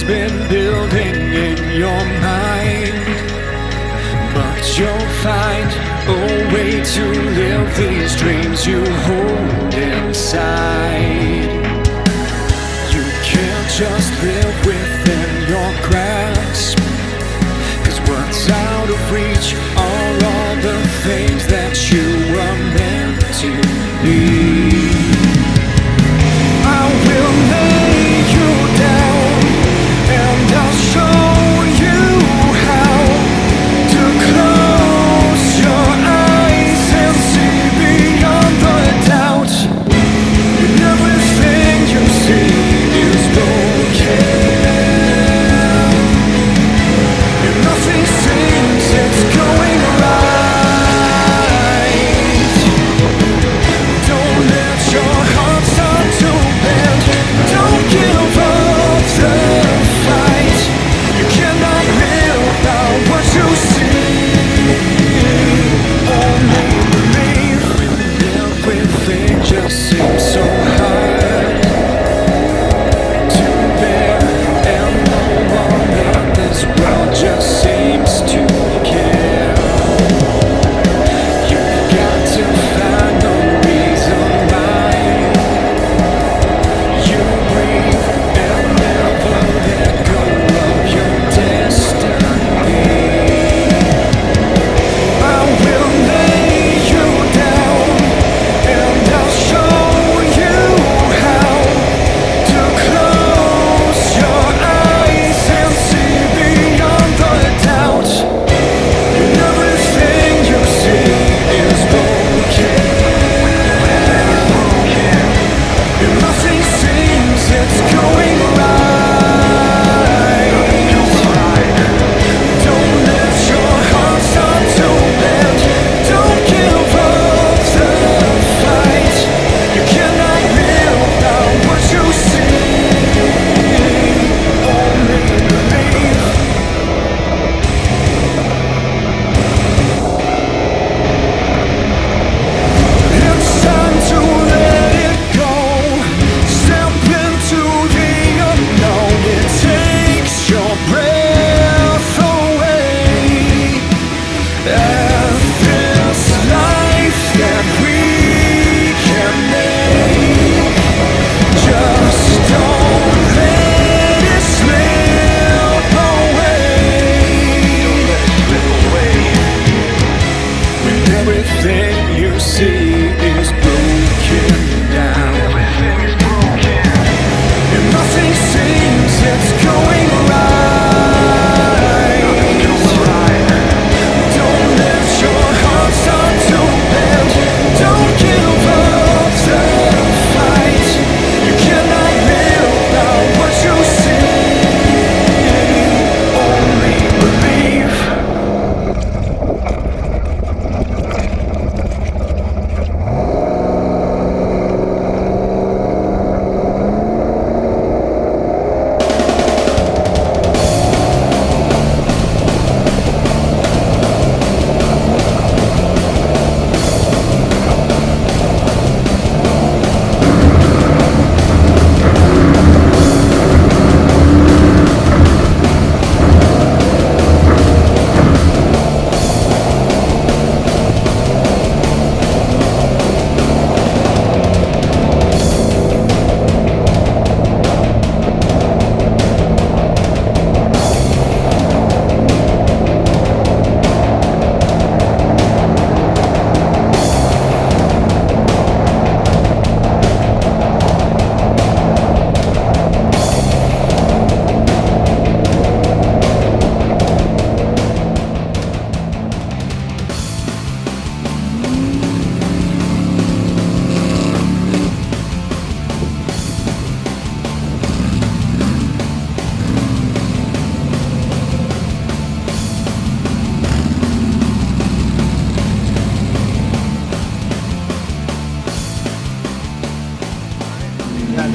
been building in your mind, but you'll find a way to live these dreams you hold inside. You can't just live within your grasp, 'cause what's out of reach are all the things that you were meant to be. I will lay you down and I'll show you how to close your eyes and see beyond the doubt. And everything you see is broken, and nothing seems it's going right. Don't let your heart start to bend. Don't give up the fight. You cannot live by what you see. Only believe. Everything just seems so hard to bear, and no one in this world just seems to care. You've got to find the reason why you breathe and never let go of your destiny. I will lay you down and I'll show you how to close your eyes and see beyond the doubt. And everything you see is broken, and nothing seems it's going right. Don't let your heart start to bend. Don't give up the fight. You cannot live by what you see. Only believe. It's time to let it go. Step into the unknown. It takes your breath away. And this life that we can make, just don't let it slip away. When everything you see is broken down, and nothing seems it's going right. Don't let your heart start to bend. Don't give up the fight. You cannot live by what you see. Only believe.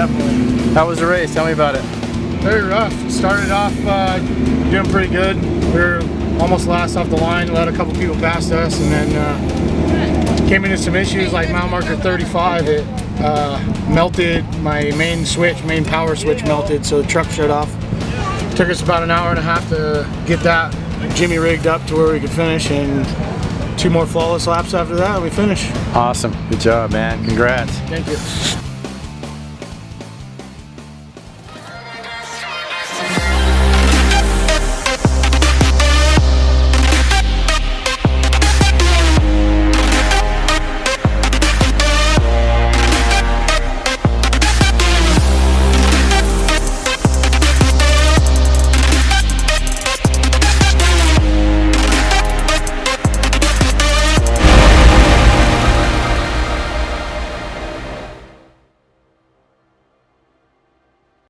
Definitely. How was the race? Tell me about it. Very rough. Started off doing pretty good. We were almost last off the line, let a couple people past us, and then came into some issues like mile marker 35. It melted my main power switch melted, so the truck shut off. Took us about an hour and a half to get that Jimmy rigged up to where we could finish, and 2 more flawless laps after that, we finish. Awesome. Good job, man. Congrats. Thank you.